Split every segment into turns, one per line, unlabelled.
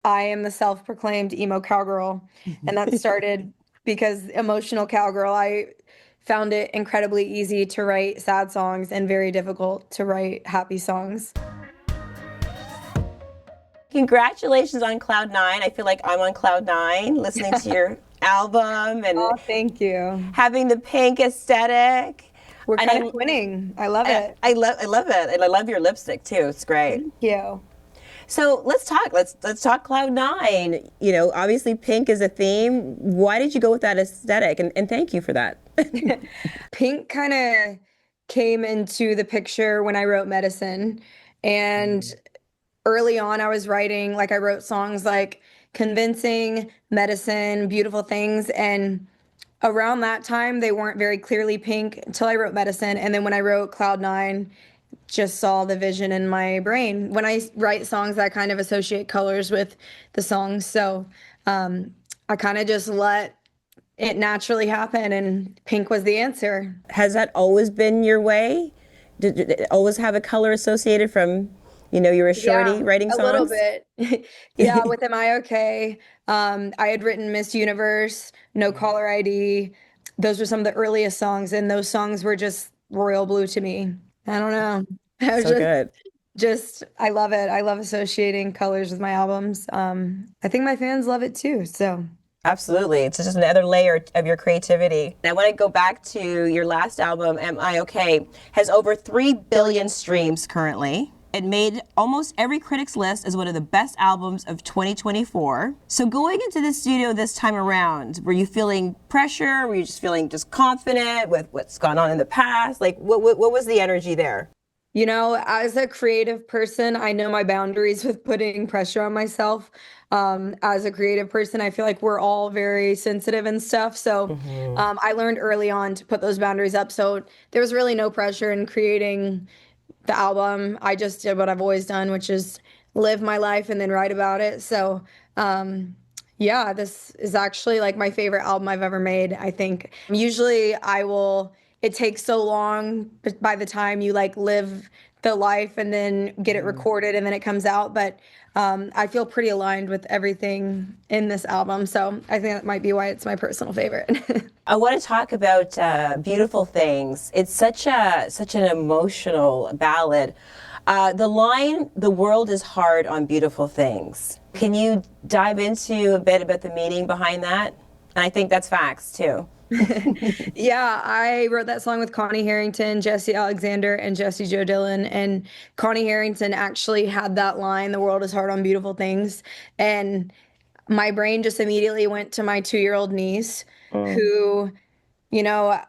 I am the self-proclaimed emo cowgirl, and that started because emotional cowgirl. I found it incredibly easy to write sad songs and very difficult to write happy songs.
Congratulations on Cloud Nine. I feel like I'm on Cloud Nine listening to your album and
Oh, thank you.
having the pink aesthetic.
We're
And
kind of twinning. I love it.
I love it. And I love your lipstick too. It's great.
Thank you.
So let's talk. Let's talk Cloud Nine. You know, obviously pink is a theme. Why did you go with that aesthetic? And thank you for that.
Pink kind of came into the picture when I wrote Medicine. And early on, I was writing, like, I wrote songs like Convincing, Medicine, Beautiful Things. And around that time, they weren't very clearly pink until I wrote Medicine. And then when I wrote Cloud Nine, just saw the vision in my brain. When I write songs, I kind of associate colors with the songs. So I kind of just let it naturally happen, and pink was the answer.
Has that always been your way? Did it always have a color associated from, you were a shorty
Yeah,
writing
a little
songs?
bit. Yeah, with Am I Okay? I had written Miss Universe, No Caller ID. Those were some of the earliest songs, and those songs were just royal blue to me. I don't know. I was
So good.
just I love it. I love associating colors with my albums. I think my fans love it too. So
Absolutely. It's just another layer of your creativity. And I want to go back to your last album, Am I Okay? Has over 3 billion streams currently. It made almost every critic's list as one of the best albums of 2024. So going into the studio this time around, were you feeling pressure? Were you just feeling just confident with what's gone on in the past? Like, what was the energy there?
As a creative person, I know my boundaries with putting pressure on myself. As a creative person, I feel like we're all very sensitive and stuff. So I learned early on to put those boundaries up. So there was really no pressure in creating the album. I just did what I've always done, which is live my life and then write about it. So yeah, this is actually like my favorite album I've ever made, I think. Usually it takes so long by the time you like live the life and then get it recorded and then it comes out. But I feel pretty aligned with everything in this album. So I think that might be why it's my personal favorite.
I want to talk about Beautiful Things. It's such an emotional ballad. The line, "The world is hard on beautiful things." Can you dive into a bit about the meaning behind that? And I think that's facts too.
Yeah, I wrote that song with Connie Harrington, Jesse Alexander, and Jesse Joe Dillon. And Connie Harrington actually had that line, "The world is hard on beautiful things." And my brain just immediately went to my 2-year-old niece, who, you know,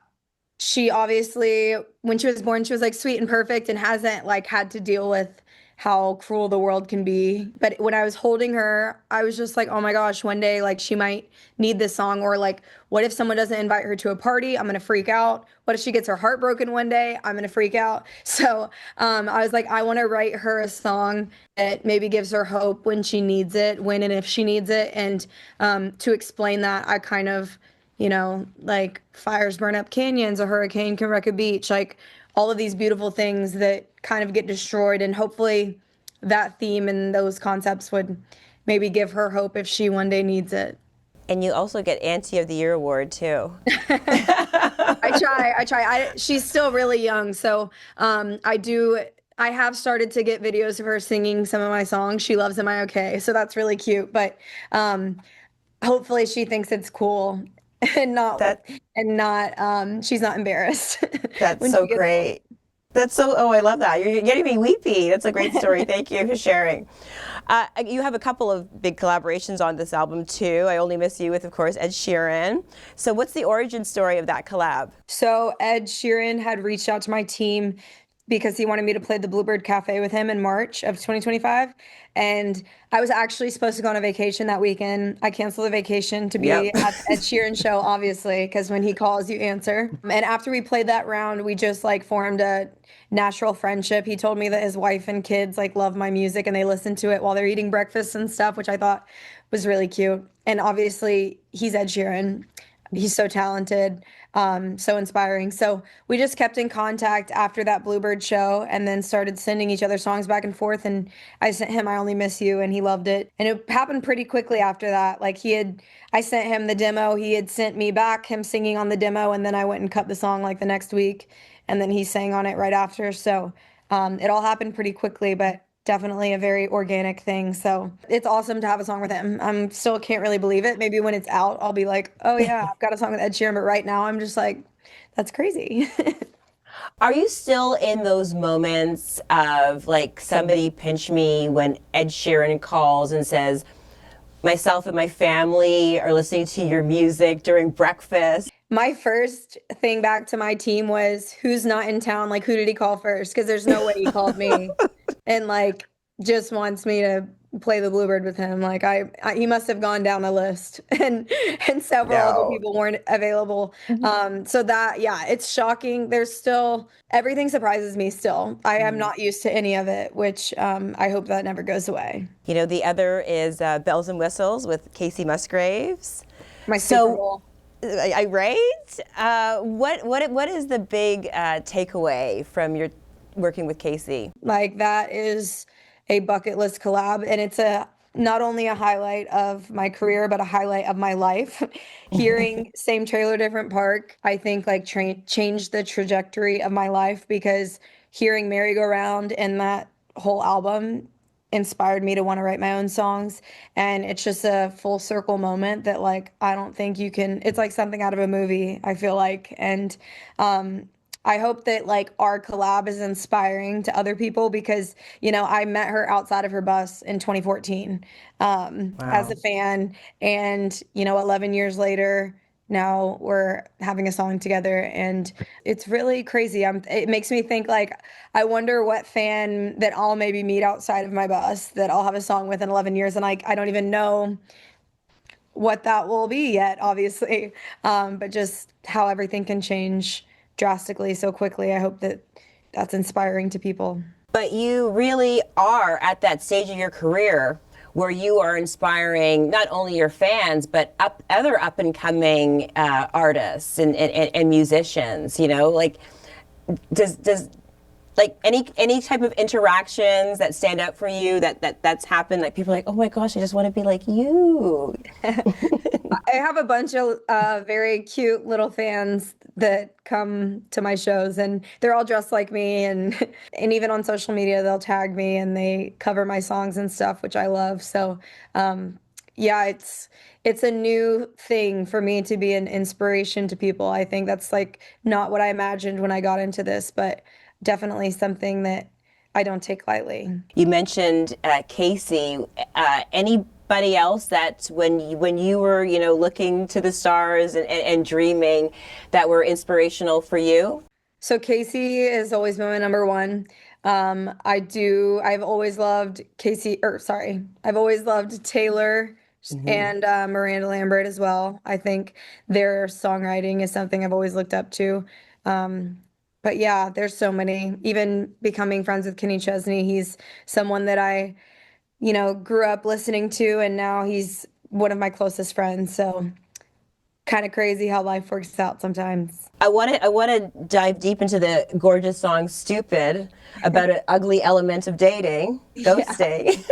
she obviously, when she was born, she was like sweet and perfect and hasn't like had to deal with how cruel the world can be. But when I was holding her, I was just like, oh my gosh, one day like she might need this song. Or like, what if someone doesn't invite her to a party? I'm gonna freak out. What if she gets her heart broken one day? I'm gonna freak out. So I was like, I want to write her a song that maybe gives her hope when she needs it, when and if she needs it. And to explain that, I kind of, like fires burn up canyons, a hurricane can wreck a beach, like all of these beautiful things that kind of get destroyed. And hopefully that theme and those concepts would maybe give her hope if she one day needs it.
And you also get Auntie of the Year award too.
She's still really young. So I have started to get videos of her singing some of my songs. She loves Am I Okay? So that's really cute. But hopefully she thinks it's cool and
That
she's not embarrassed
that's
when
so
she gets
great. That's so, oh, I love that. You're getting me weepy. That's a great story. Thank you for sharing. You have a couple of big collaborations on this album too. I Only Miss You with, of course, Ed Sheeran. So what's the origin story of that collab?
So Ed Sheeran had reached out to my team because he wanted me to play the Bluebird Cafe with him in March of 2025. And I was actually supposed to go on a vacation that weekend. I canceled the vacation to be
Yep.
at the Ed Sheeran show, obviously, because when he calls, you answer. And after we played that round, we just like formed a natural friendship. He told me that his wife and kids like love my music and they listen to it while they're eating breakfast and stuff, which I thought was really cute. And obviously, he's Ed Sheeran. He's so talented, so inspiring. So we just kept in contact after that Bluebird show and then started sending each other songs back and forth. And I sent him I Only Miss You and he loved it. And it happened pretty quickly after that. Like I sent him the demo, he had sent me back him singing on the demo, and then I went and cut the song like the next week. And then he sang on it right after. So it all happened pretty quickly, but definitely a very organic thing. So it's awesome to have a song with him. I'm still can't really believe it. Maybe when it's out, I'll be like, oh yeah, I've got a song with Ed Sheeran. But right now I'm just like, that's crazy.
Are you still in those moments of like somebody pinch me when Ed Sheeran calls and says, myself and my family are listening to your music during breakfast?
My first thing back to my team was who's not in town? Like, who did he call first? Because there's no way he called me and like just wants me to play the Bluebird with him. Like, he must have gone down a list, and several other
No.
people weren't available. So that, yeah, it's shocking. There's still everything surprises me still. I am not used to any of it, which I hope that never goes away.
You know, the other is Bells and Whistles with Kacey Musgraves.
My Super Bowl.
Right? What is the big takeaway from your working with Kacey?
Like, that is a bucket list collab, and it's not only a highlight of my career, but a highlight of my life. Hearing Same Trailer, Different Park, I think like changed the trajectory of my life, because hearing Merry Go Round and that whole album inspired me to want to write my own songs. And it's just a full circle moment that like I don't think you can, it's like something out of a movie, I feel like. And I hope that like our collab is inspiring to other people, because I met her outside of her bus in 2014 as a fan, and 11 years later now we're having a song together, and it's really crazy. It makes me think like I wonder what fan that I'll maybe meet outside of my bus that I'll have a song with in 11 years, and I don't even know what that will be yet, obviously. But just how everything can change drastically so quickly. I hope that that's inspiring to people.
But you really are at that stage of your career where you are inspiring not only your fans, but other up and coming artists and musicians. Like does like any type of interactions that stand out for you that's happened, like people are like, oh my gosh, I just want to be like you.
I have a bunch of very cute little fans that come to my shows, and they're all dressed like me, and even on social media they'll tag me and they cover my songs and stuff, which I love. So yeah, it's a new thing for me to be an inspiration to people. I think that's like not what I imagined when I got into this, but definitely something that I don't take lightly.
You mentioned Kacey. Anybody else that when you were looking to the stars and dreaming, that were inspirational for you?
So Kacey has always been my number one. I've always loved I've always loved Taylor and Miranda Lambert as well. I think their songwriting is something I've always looked up to. But yeah, there's so many. Even becoming friends with Kenny Chesney, he's someone that I grew up listening to, and now he's one of my closest friends. So kind of crazy how life works out sometimes.
I want to dive deep into the gorgeous song "Stupid," about an ugly element of dating, ghosting.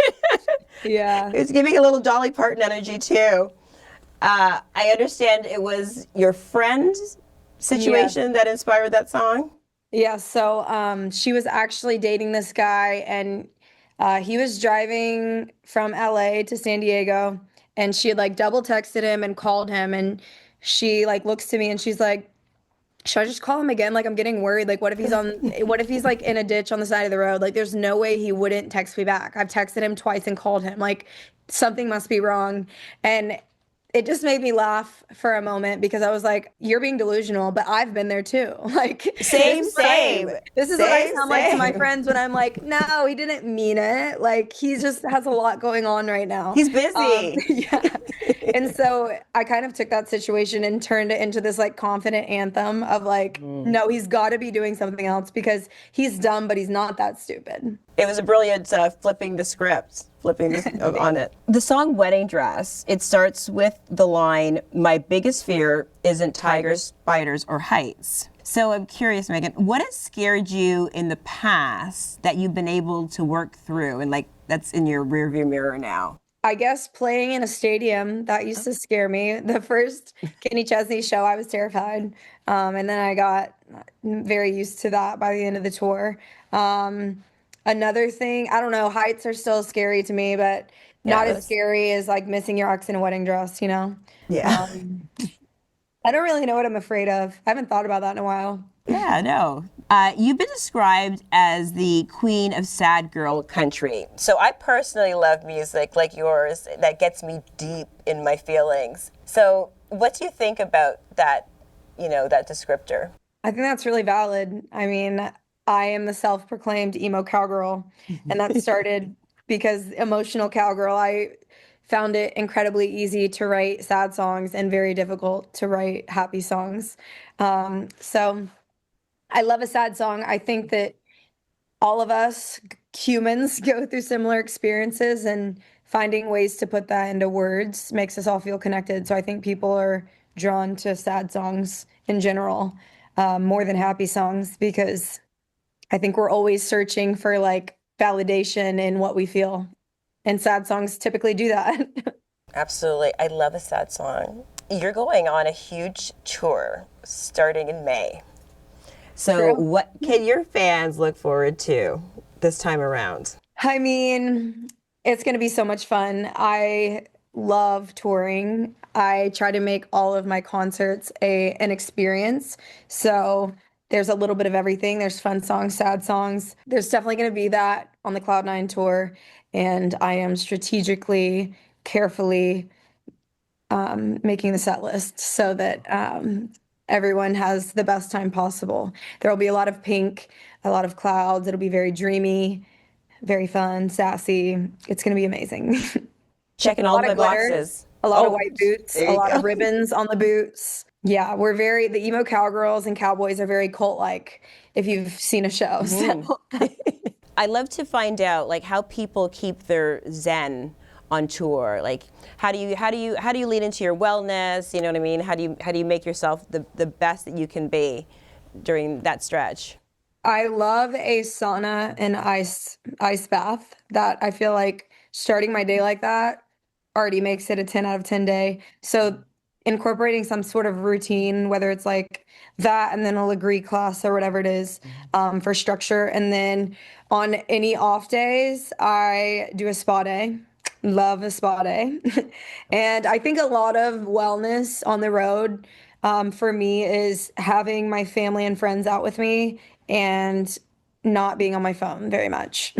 Yeah.
It's giving a little Dolly Parton energy too. I understand it was your friend's situation that inspired that song.
Yeah, so she was actually dating this guy, and he was driving from LA to San Diego, and she had like double texted him and called him, and she like looks to me and she's like, should I just call him again? Like, I'm getting worried. Like, what if he's like in a ditch on the side of the road? Like, there's no way he wouldn't text me back. I've texted him twice and called him. Like, something must be wrong. And it just made me laugh for a moment, because I was like, you're being delusional, but I've been there too. Like,
Same.
This is what I sound like to my friends when I'm like, no, he didn't mean it. Like, he just has a lot going on right now.
He's busy.
Yeah. And so I kind of took that situation and turned it into this like confident anthem of like, no, he's got to be doing something else, because he's dumb, but he's not that stupid.
It was a brilliant flipping the script flipping this on it. The song Wedding Dress, it starts with the line, "My biggest fear isn't tigers, spiders, or heights." So I'm curious, Megan, what has scared you in the past that you've been able to work through and like that's in your rearview mirror now?
I guess playing in a stadium, that used to scare me. The first Kenny Chesney show, I was terrified. And then I got very used to that by the end of the tour. Another thing, I don't know, heights are still scary to me, but not as scary as like missing your ex in a wedding dress, you know?
Yeah.
I don't really know what I'm afraid of. I haven't thought about that in a while.
Yeah, no. You've been described as the queen of sad girl country. So I personally love music like yours that gets me deep in my feelings. So what do you think about that, that descriptor?
I think that's really valid. I mean, I am the self-proclaimed emo cowgirl, and that started because emotional cowgirl. I found it incredibly easy to write sad songs and very difficult to write happy songs. So I love a sad song. I think that all of us humans go through similar experiences, and finding ways to put that into words makes us all feel connected. So I think people are drawn to sad songs in general, more than happy songs, because I think we're always searching for like validation in what we feel. And sad songs typically do that.
Absolutely. I love a sad song. You're going on a huge tour starting in May. So
True.
what can your fans look forward to this time around?
I mean, it's going to be so much fun. I love touring. I try to make all of my concerts an experience. So there's a little bit of everything. There's fun songs, sad songs. There's definitely going to be that on the Cloud9 tour. And I am strategically, carefully making the set list so that everyone has the best time possible. There will be a lot of pink, a lot of clouds. It'll be very dreamy, very fun, sassy. It's going to be amazing.
Checking all my boxes.
A lot of white boots, a lot
go.
of ribbons on the boots. Yeah, the emo cowgirls and cowboys are very cult-like if you've seen a show. So.
I love to find out like how people keep their zen on tour. Like how do you lean into your wellness? You know what I mean? How do you make yourself the best that you can be during that stretch?
I love a sauna and ice bath. That I feel like starting my day like that already makes it a 10 out of 10 day. So incorporating some sort of routine, whether it's like that and then a Legree class or whatever it is, for structure. And then on any off days, I do a spa day. Love a spa day. And I think a lot of wellness on the road, for me, is having my family and friends out with me and not being on my phone very much.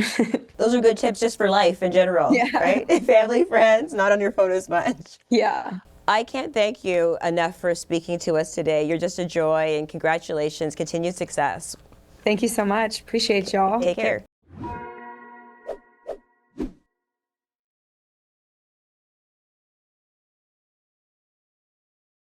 Those are good tips just for life in general,
Yeah.
right? Family, friends, not on your phone as much.
Yeah.
I can't thank you enough for speaking to us today. You're just a joy, and congratulations. Continued success.
Thank you so much. Appreciate y'all.
Take care.